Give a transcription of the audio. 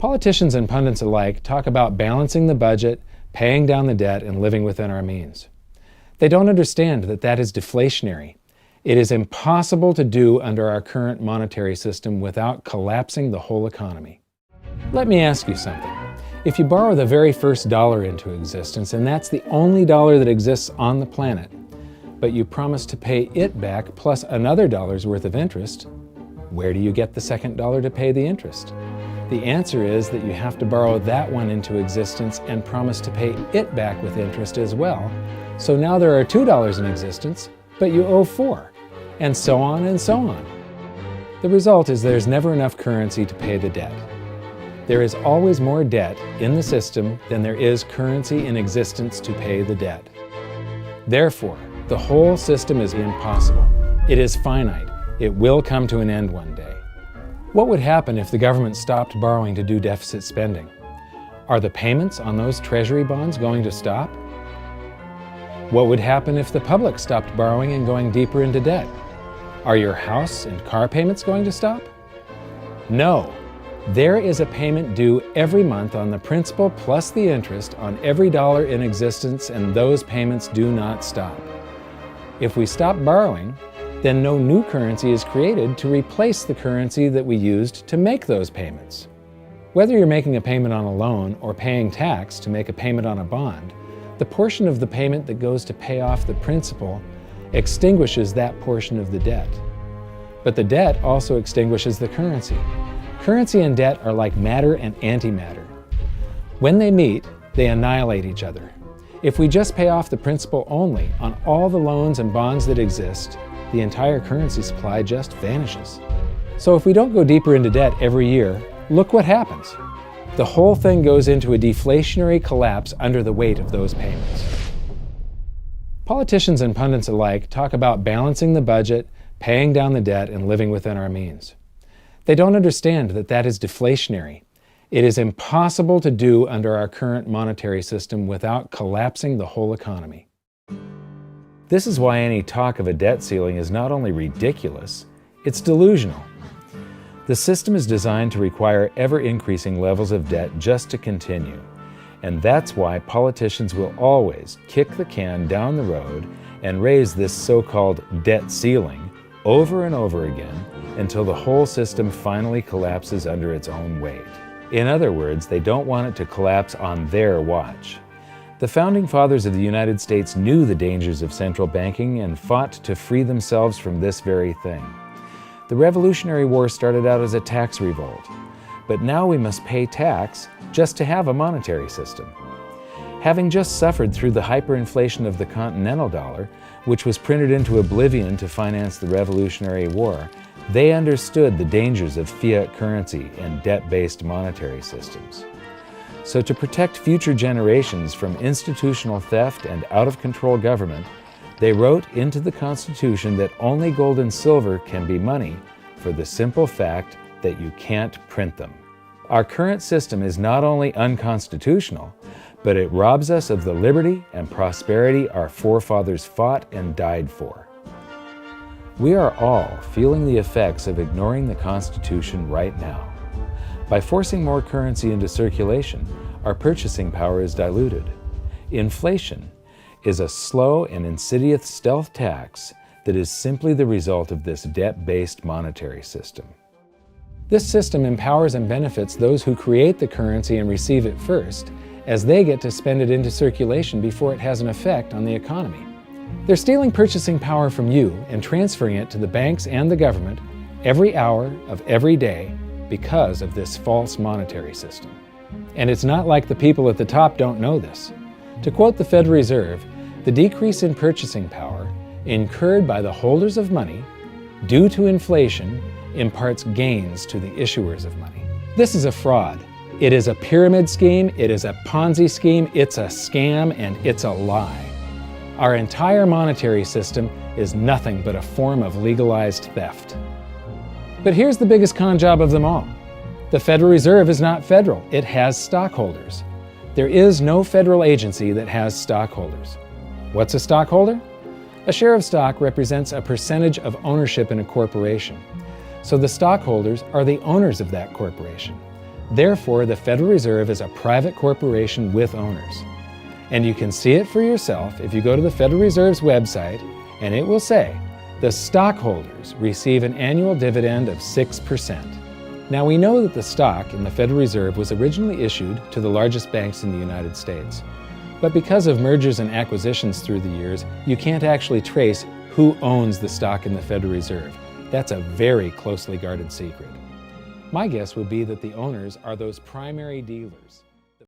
Politicians and pundits alike talk about balancing the budget, paying down the debt, and living within our means. They don't understand that that is deflationary. It is impossible to do under our current monetary system without collapsing the whole economy. Let me ask you something. If you borrow the very first dollar into existence, and that's the only dollar that exists on the planet, but you promise to pay it back plus another dollar's worth of interest, where do you get the second dollar to pay the interest? The answer is that you have to borrow that one into existence and promise to pay it back with interest as well. So now there are $2 in existence, but you owe $4, and so on and so on. The result is there's never enough currency to pay the debt. There is always more debt in the system than there is currency in existence to pay the debt. Therefore, the whole system is impossible. It is finite. It will come to an end one day. What would happen if the government stopped borrowing to do deficit spending? Are the payments on those treasury bonds going to stop? What would happen if the public stopped borrowing and going deeper into debt? Are your house and car payments going to stop? No. There is a payment due every month on the principal plus the interest on every dollar in existence, and those payments do not stop. If we stop borrowing, then no new currency is created to replace the currency that we used to make those payments. Whether you're making a payment on a loan or paying tax to make a payment on a bond, the portion of the payment that goes to pay off the principal extinguishes that portion of the debt. But the debt also extinguishes the currency. Currency and debt are like matter and antimatter. When they meet, they annihilate each other. If we just pay off the principal only on all the loans and bonds that exist, the entire currency supply just vanishes. So if we don't go deeper into debt every year, look what happens. The whole thing goes into a deflationary collapse under the weight of those payments. Politicians and pundits alike talk about balancing the budget, paying down the debt, and living within our means. They don't understand that that is deflationary. It is impossible to do under our current monetary system without collapsing the whole economy. This is why any talk of a debt ceiling is not only ridiculous, it's delusional. The system is designed to require ever-increasing levels of debt just to continue, and that's why politicians will always kick the can down the road and raise this so-called debt ceiling over and over again until the whole system finally collapses under its own weight. In other words, they don't want it to collapse on their watch. The Founding Fathers of the United States knew the dangers of central banking and fought to free themselves from this very thing. The Revolutionary War started out as a tax revolt, but now we must pay tax just to have a monetary system. Having just suffered through the hyperinflation of the continental dollar, which was printed into oblivion to finance the Revolutionary War, they understood the dangers of fiat currency and debt-based monetary systems. So to protect future generations from institutional theft and out-of-control government, they wrote into the Constitution that only gold and silver can be money for the simple fact that you can't print them. Our current system is not only unconstitutional, but it robs us of the liberty and prosperity our forefathers fought and died for. We are all feeling the effects of ignoring the Constitution right now. By forcing more currency into circulation, our purchasing power is diluted. Inflation is a slow and insidious stealth tax that is simply the result of this debt-based monetary system. This system empowers and benefits those who create the currency and receive it first, as they get to spend it into circulation before it has an effect on the economy. They're stealing purchasing power from you and transferring it to the banks and the government every hour of every day because of this false monetary system. And it's not like the people at the top don't know this. To quote the Federal Reserve, the decrease in purchasing power incurred by the holders of money due to inflation imparts gains to the issuers of money. This is a fraud. It is a pyramid scheme, it is a Ponzi scheme, it's a scam, and it's a lie. Our entire monetary system is nothing but a form of legalized theft. But here's the biggest con job of them all. The Federal Reserve is not federal, it has stockholders. There is no federal agency that has stockholders. What's a stockholder? A share of stock represents a percentage of ownership in a corporation. So the stockholders are the owners of that corporation. Therefore, the Federal Reserve is a private corporation with owners. And you can see it for yourself if you go to the Federal Reserve's website, and it will say, the stockholders receive an annual dividend of 6%. Now we know that the stock in the Federal Reserve was originally issued to the largest banks in the United States. But because of mergers and acquisitions through the years, you can't actually trace who owns the stock in the Federal Reserve. That's a very closely guarded secret. My guess would be that the owners are those primary dealers.